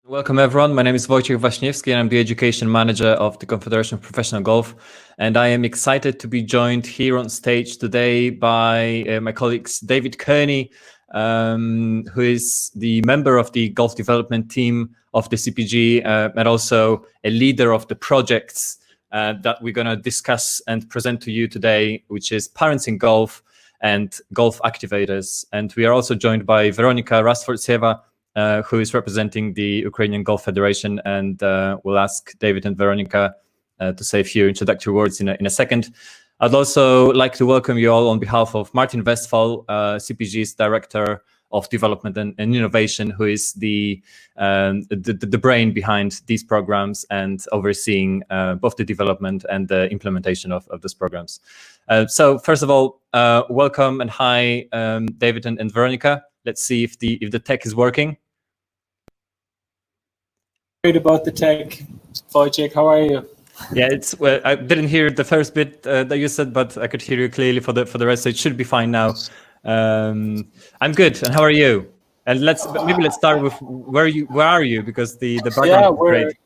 Welcome everyone. My name is Wojciech Waśniewski and I'm the Education Manager of the Confederation of Professional Golf. And I am excited to be joined here on stage today by my colleagues David Kearney, who is the member of the golf development team of the CPG and also a leader of the projects that we're going to discuss and present to you today, which is Parents in Golf and Golf Activators. And we are also joined by Veronika Rastvortseva, who is representing the Ukrainian Golf Federation, and we'll ask David and Veronika to say a few introductory words in a second. I'd also like to welcome you all on behalf of Martin Westphal, CPG's Director of Development and Innovation, who is the brain behind these programs and overseeing both the development and the implementation of these programs. So first of all, welcome and hi, David and Veronika. Let's see if the tech is working. About the tech, Wojciech, how are you? Yeah, well, I didn't hear the first bit that you said, but I could hear you clearly for the rest. So it should be fine now. I'm good. And how are you? And let's start with where are you? Because the background is great.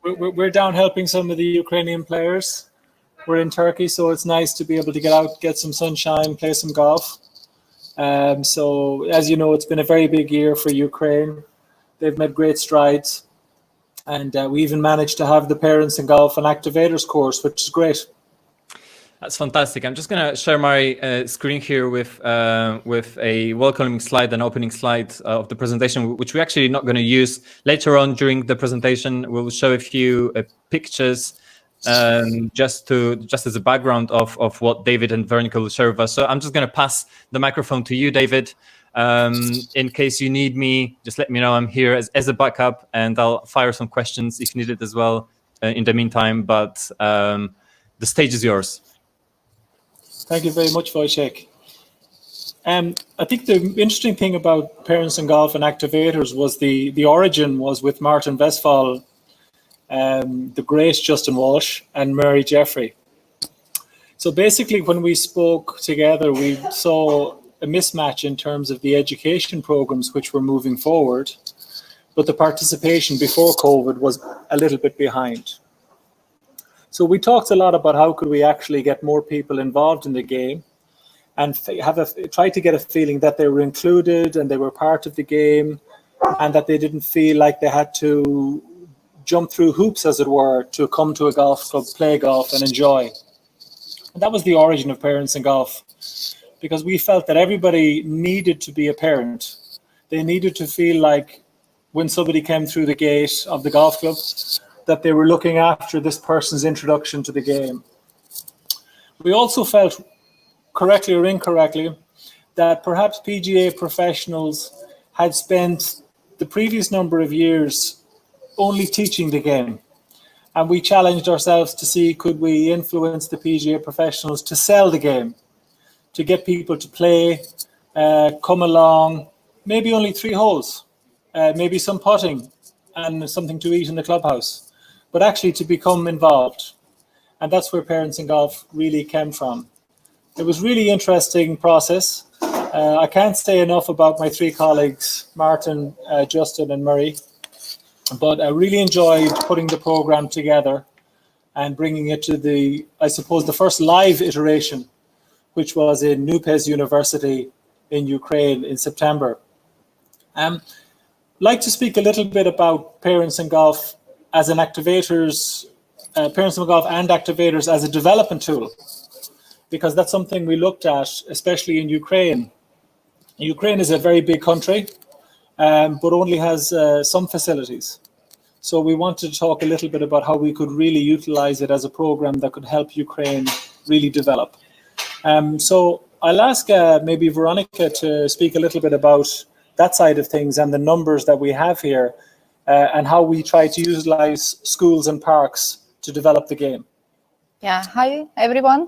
We're down helping some of the Ukrainian players. We're in Turkey, so it's nice to be able to get out, get some sunshine, play some golf. So as you know, it's been a very big year for Ukraine. They've made great strides. And we even managed to have the Parents in Golf and Activators course, which is great. That's fantastic. I'm just going to share my screen here with a welcoming slide and opening slide of the presentation, which we're actually not going to use later on during the presentation. We'll show a few pictures just as a background of what David and Veronika will share with us. So I'm just going to pass the microphone to you, David. In case you need me, just let me know. I'm here as a backup, and I'll fire some questions if needed as well in the meantime. But the stage is yours. Thank you very much, Wojciech. I think the interesting thing about Parents in Golf and Activators was the origin was with Martin Westphal, the great Justin Walsh, and Mary Jeffrey. So basically, when we spoke together, we saw a mismatch in terms of the education programs which were moving forward, but the participation before COVID was a little bit behind. So we talked a lot about how could we actually get more people involved in the game and try to get a feeling that they were included and they were part of the game and that they didn't feel like they had to jump through hoops, as it were, to come to a golf club, play golf and enjoy. And that was the origin of Parents in Golf, because we felt that everybody needed to be a parent. They needed to feel like when somebody came through the gate of the golf club, that they were looking after this person's introduction to the game. We also felt, correctly or incorrectly, that perhaps PGA professionals had spent the previous number of years only teaching the game. And we challenged ourselves to see, could we influence the PGA professionals to sell the game, to get people to play, come along, maybe only 3 holes, maybe some putting and something to eat in the clubhouse, but actually to become involved. And that's where Parents in Golf really came from. It was really interesting process. I can't say enough about my 3 colleagues, Martin, Justin and Murray, but I really enjoyed putting the program together and bringing it to the first live iteration, which was in Nupes University in Ukraine in September. I'd like to speak a little bit about Parents in Golf as an Parents in Golf and Activators as a development tool, because that's something we looked at, especially in Ukraine. Ukraine is a very big country, but only has some facilities. So we wanted to talk a little bit about how we could really utilize it as a program that could help Ukraine really develop. So I'll ask maybe Veronika to speak a little bit about that side of things and the numbers that we have here and how we try to utilize schools and parks to develop the game. Yeah, hi everyone.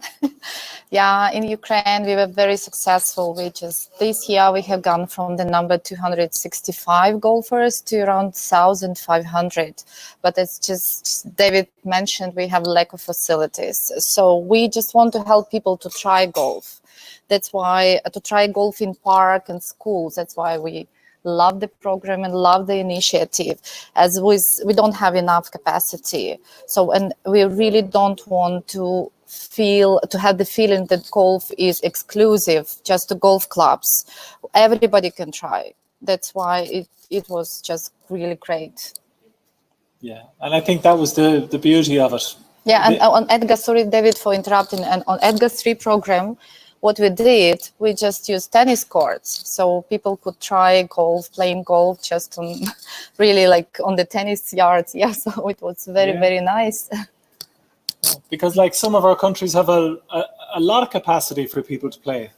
Yeah, in Ukraine we were very successful. This year we have gone from the number 265 golfers to around 1,500. But it's just, David mentioned, we have lack of facilities. So we just want to help people to try golf. That's why, to try golf in park and schools, that's why we love the program and love the initiative, as we don't have enough capacity. So, and we really don't want to have the feeling that golf is exclusive just to golf clubs. Everybody can try. That's why it was just really great. Yeah, and I think that was the beauty of it. Yeah, and on Edgar, sorry, David, for interrupting. And on Edgar's 3 program, what we did, we just used tennis courts, so people could try playing golf just on, really like on the tennis yards. Yeah, so it was very nice. Because like some of our countries have a lot of capacity for people to play,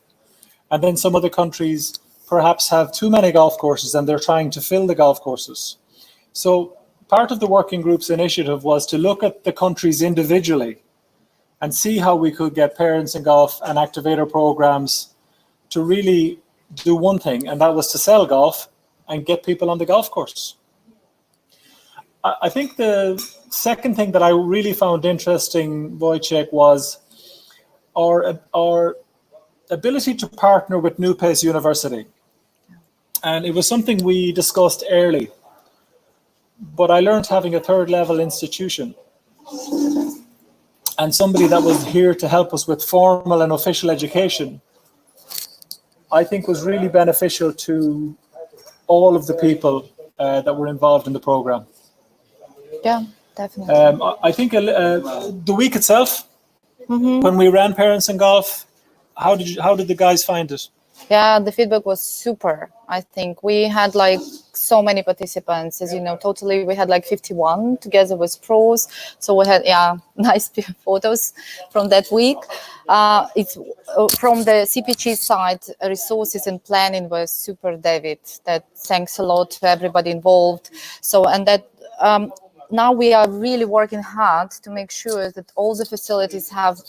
and then some other countries perhaps have too many golf courses and they're trying to fill the golf courses. So part of the working group's initiative was to look at the countries individually and see how we could get Parents in Golf and Activator programs to really do one thing, and that was to sell golf and get people on the golf course. I think the second thing that I really found interesting, Wojciech, was our ability to partner with New Pace University. And it was something we discussed early, but I learned having a 3rd level institution and somebody that was here to help us with formal and official education, I think was really beneficial to all of the people that were involved in the program. Yeah, definitely. I think the week itself, when we ran Parents in Golf, how did the guys find it? Yeah, the feedback was super. I think we had like so many participants, as you know, totally. We had like 51 together with pros. So we had, nice photos from that week. It's from the CPG side, resources and planning was super, David. That thanks a lot to everybody involved. So, and that, now we are really working hard to make sure that all the facilities have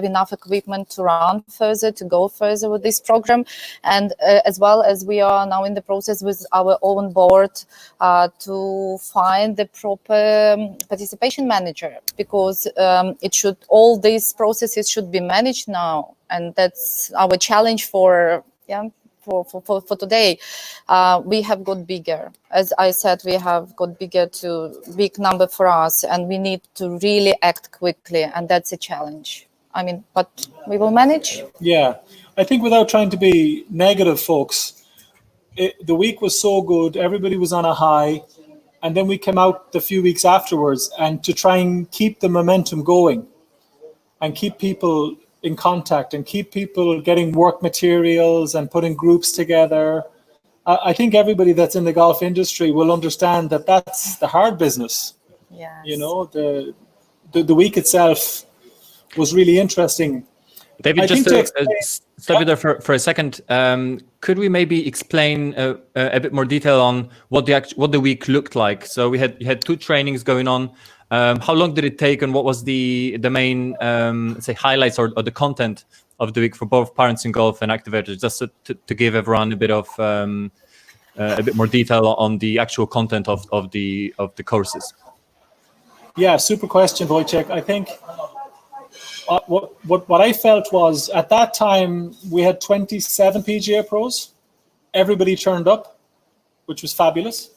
enough equipment to run further, to go further with this program. And as well as we are now in the process with our own board to find the proper participation manager, because all these processes should be managed now. And that's our challenge for today. We have got bigger. As I said, we have got big number for us, and we need to really act quickly, and that's a challenge. I mean, but we will manage. Yeah, I think without trying to be negative, folks, the week was so good, everybody was on a high, and then we came out the few weeks afterwards, and to try and keep the momentum going and keep people in contact and keep people getting work materials and putting groups together. I think everybody that's in the golf industry will understand that that's the hard business. Yes. You know, the week itself was really interesting. David, just to stop you there for a second, could we maybe explain a bit more detail on what the week looked like? So you had 2 trainings going on. How long did it take, and what was the main say highlights or the content of the week for both Parents in Golf and Activators, just to give everyone a bit more detail on the actual content of the courses? Yeah, super question, Wojciech. I think what I felt was at that time we had 27 PGA pros. Everybody turned up, which was fabulous.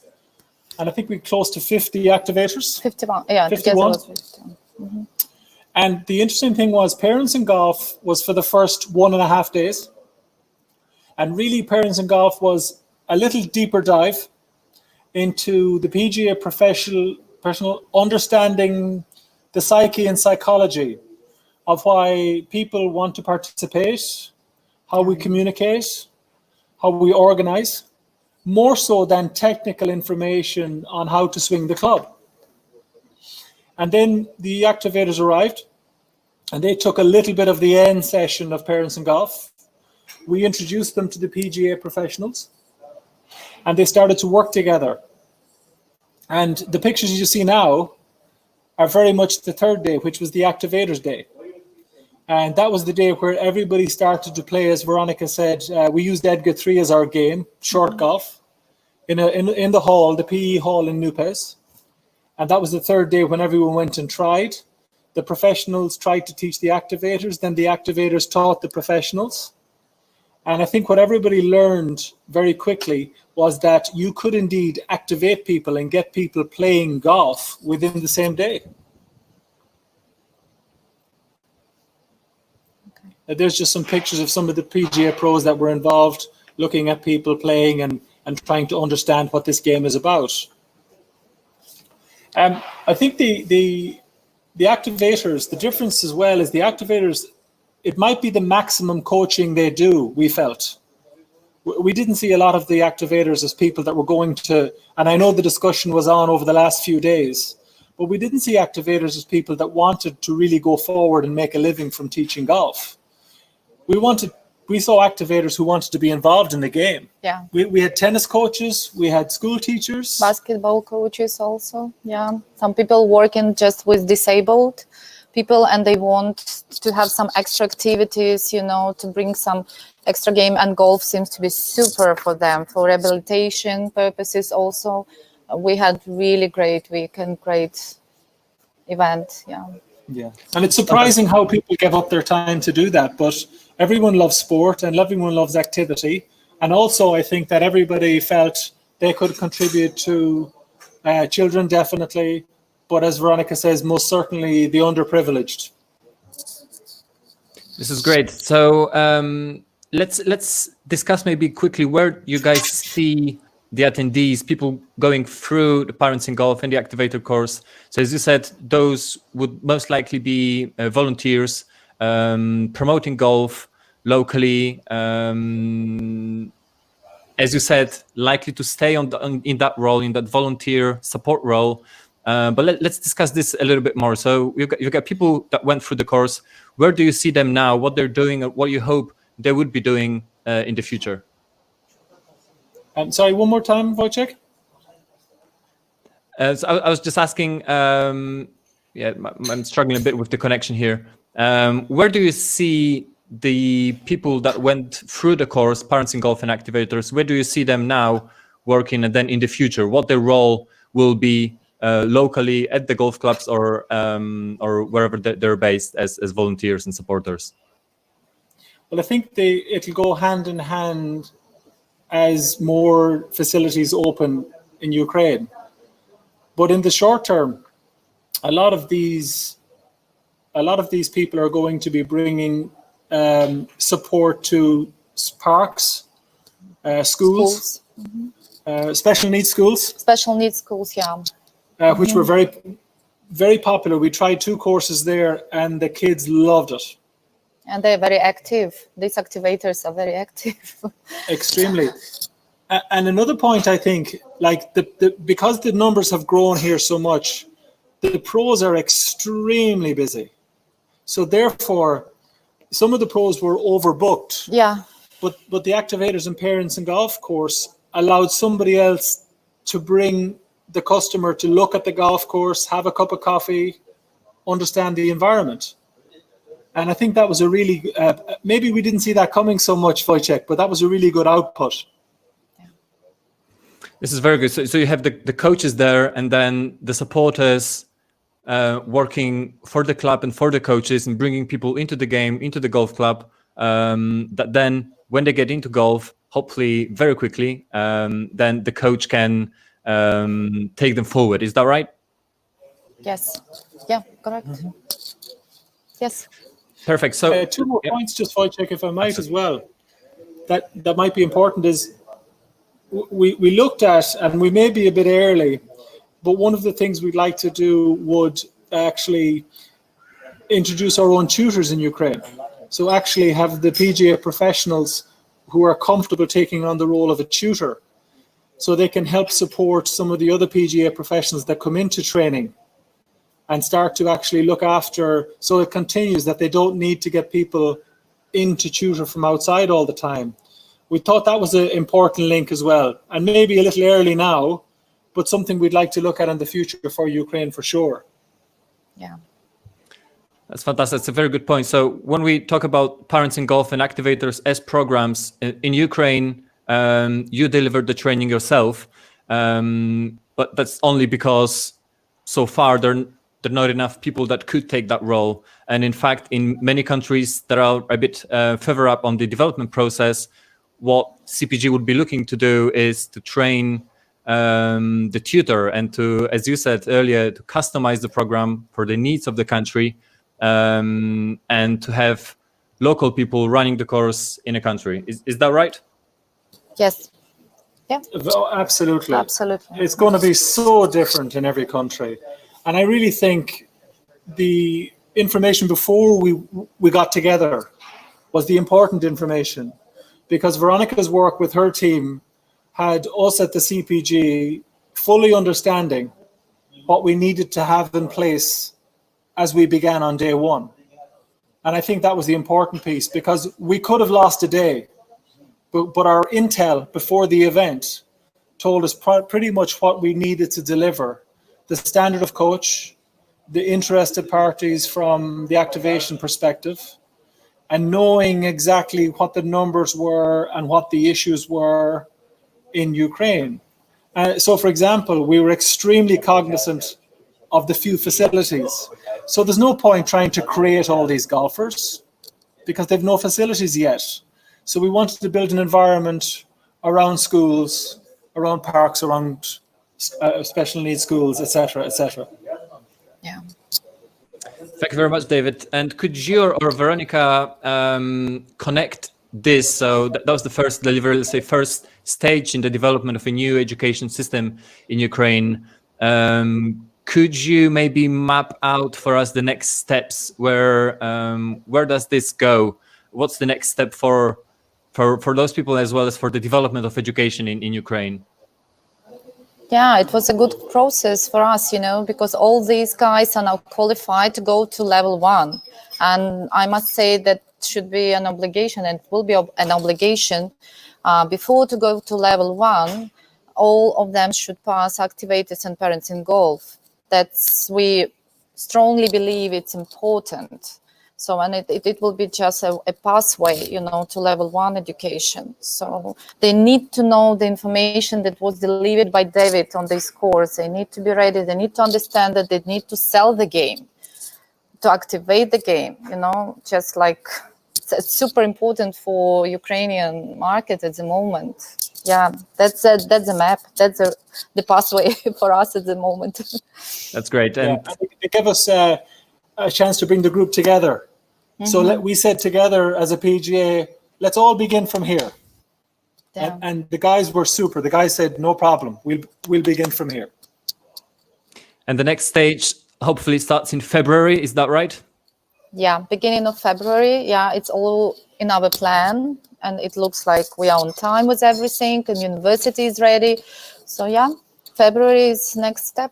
And I think we're close to 50 activators. 51, yeah. 51. 51. Mm-hmm. And the interesting thing was Parents in Golf was for the first 1.5 days. And really Parents in Golf was a little deeper dive into the PGA professional understanding the psyche and psychology of why people want to participate, how we communicate, how we organize, more so than technical information on how to swing the club. And then the activators arrived, and they took a little bit of the end session of Parents in Golf. We introduced them to the PGA professionals, and they started to work together. And the pictures you see now are very much the 3rd day, which was the Activators Day. And that was the day where everybody started to play, as Veronica said. We used Edgar 3 as our game, short golf, in the hall, the PE hall in New Pace. And that was the 3rd day when everyone went and tried. The professionals tried to teach the activators, then the activators taught the professionals. And I think what everybody learned very quickly was that you could indeed activate people and get people playing golf within the same day. There's just some pictures of some of the PGA pros that were involved, looking at people playing and trying to understand what this game is about. I think the activators, the difference as well is the activators, it might be the maximum coaching they do, we felt. We didn't see a lot of the activators as people that were going to, and I know the discussion was on over the last few days, but we didn't see activators as people that wanted to really go forward and make a living from teaching golf. We saw activators who wanted to be involved in the game. Yeah. We had tennis coaches, we had school teachers. Basketball coaches also, yeah. Some people working just with disabled people and they want to have some extra activities, you know, to bring some extra game, and golf seems to be super for them, for rehabilitation purposes also. We had really great weekend, great event, yeah. Yeah, and it's surprising how people give up their time to do that, but everyone loves sport and everyone loves activity. And also I think that everybody felt they could contribute to children, definitely, but as Veronica says, most certainly the underprivileged. This is great. So let's discuss maybe quickly where you guys see the attendees, people going through the Parents in Golf and the Activator course. So as you said, those would most likely be volunteers promoting golf locally. As you said, likely to stay in that role, in that volunteer support role. But let's discuss this a little bit more. So you've got people that went through the course. Where do you see them now? What they're doing, or what you hope they would be doing in the future? Sorry, one more time, Wojciech? So I was just asking, yeah, I'm struggling a bit with the connection here. Where do you see the people that went through the course, Parents in Golf and Activators, where do you see them now working, and then in the future, what their role will be locally at the golf clubs or wherever they're based as volunteers and supporters? Well, I think it'll go hand in hand as more facilities open in Ukraine. But in the short term, a lot of these people are going to be bringing support to parks, schools. Special needs schools. Special needs schools, yeah. Which were very, very popular. We tried 2 courses there and the kids loved it. And they're very active. These activators are very active. Extremely. And another point, I think, like because the numbers have grown here so much, the pros are extremely busy. So therefore, some of the pros were overbooked. Yeah. But the Activators and Parents in Golf course allowed somebody else to bring the customer to look at the golf course, have a cup of coffee, understand the environment. And I think that was a really, maybe we didn't see that coming so much, Wojciech, but that was a really good output. Yeah. This is very good. So you have the coaches there, and then the supporters working for the club and for the coaches and bringing people into the game, into the golf club, that then when they get into golf, hopefully very quickly, then the coach can take them forward. Is that right? Yes. Yeah, correct. Yes. Perfect. So 2 more points, just Wojciech, if I might, as well. That might be important is we looked at, and we may be a bit early, but one of the things we'd like to do would actually introduce our own tutors in Ukraine. So actually have the PGA professionals who are comfortable taking on the role of a tutor, so they can help support some of the other PGA professionals that come into training and start to actually look after, so it continues that they don't need to get people in to tutor from outside all the time. We thought that was an important link as well, and maybe a little early now, but something we'd like to look at in the future for Ukraine for sure. Yeah. That's fantastic. That's a very good point. So when we talk about Parents in Golf and Activators as programs in Ukraine, you delivered the training yourself, but that's only because so far there are not enough people that could take that role. And in fact, in many countries that are a bit further up on the development process, what CPG would be looking to do is to train the tutor and to, as you said earlier, to customize the program for the needs of the country, and to have local people running the course in a country. Is that right? Yes. Yeah. Absolutely. Absolutely. It's going to be so different in every country. And I really think the information before we got together was the important information, because Veronica's work with her team had us at the CPG fully understanding what we needed to have in place as we began on day one. And I think that was the important piece, because we could have lost a day, but our intel before the event told us pretty much what we needed to deliver: the standard of coach, the interested parties from the activation perspective, and knowing exactly what the numbers were and what the issues were in Ukraine. So, for example, we were extremely cognizant of the few facilities. So there's no point trying to create all these golfers because they've no facilities yet. So we wanted to build an environment around schools, around parks, around special needs schools, etc., etc. Yeah. Thank you very much, David. And could you or Veronica connect this? So that was the first delivery, let's say, first stage in the development of a new education system in Ukraine. Could you maybe map out for us the next steps? Where does this go? What's the next step for those people, as well as for the development of education in Ukraine? Yeah, it was a good process for us, because all these guys are now qualified to go to level 1. And I must say that should be an obligation, and will be an obligation before to go to level 1. All of them should pass Activators and Parents in Golf. We strongly believe it's important. So, and it will be just a pathway, to level 1 education. So they need to know the information that was delivered by David on this course. They need to be ready. They need to understand that they need to sell the game, to activate the game, just like it's super important for Ukrainian market at the moment. Yeah, that's a map. That's the pathway for us at the moment. That's great. And it gave us a chance to bring the group together. So we said together as a PGA, let's all begin from here. Yeah. And the guys were super. The guys said, no problem. We'll begin from here. And the next stage hopefully starts in February. Is that right? Yeah, beginning of February. Yeah, it's all in our plan. And it looks like we are on time with everything. And university is ready. So yeah, February is next step.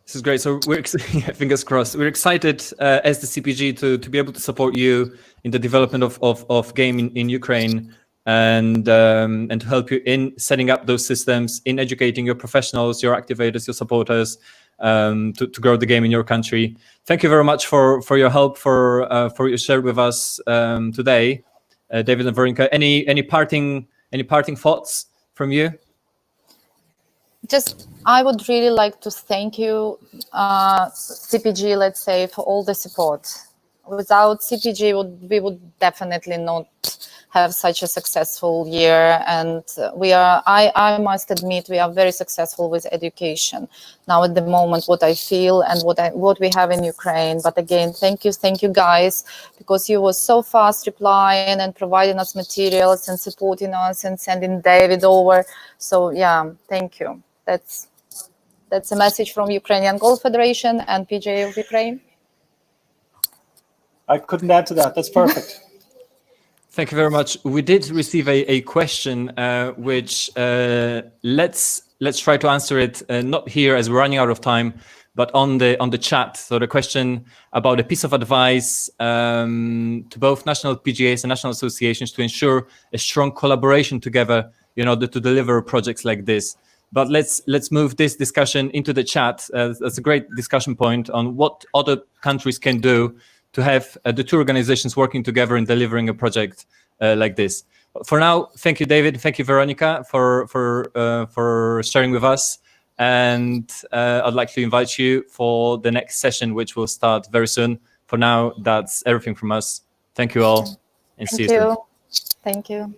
This is great. So we're fingers crossed. We're excited as the CPG to be able to support you in the development of game in Ukraine, and to help you in setting up those systems, in educating your professionals, your activators, your supporters, to grow the game in your country. Thank you very much for your help, for your share with us today, David and Veronica. Any parting thoughts from you? Just, I would really like to thank you, CPG, let's say, for all the support. Without CPG, we would definitely not have such a successful year. And I must admit, we are very successful with education now at the moment, what I feel and what we have in Ukraine. But again, thank you guys, because you were so fast replying and providing us materials and supporting us and sending David over. So yeah, thank you. That's a message from Ukrainian Golf Federation and PGA of Ukraine. I couldn't add to that. That's perfect. Thank you very much. We did receive a question, which let's try to answer it not here as we're running out of time, but on the chat. So the question about a piece of advice to both national PGAs and national associations to ensure a strong collaboration together in order to deliver projects like this. But let's move this discussion into the chat. That's a great discussion point on what other countries can do to have the two organizations working together in delivering a project like this. For now, thank you, David. Thank you, Veronica, for sharing with us. And I'd like to invite you for the next session, which will start very soon. For now, that's everything from us. Thank you all, and see you soon. Thank you.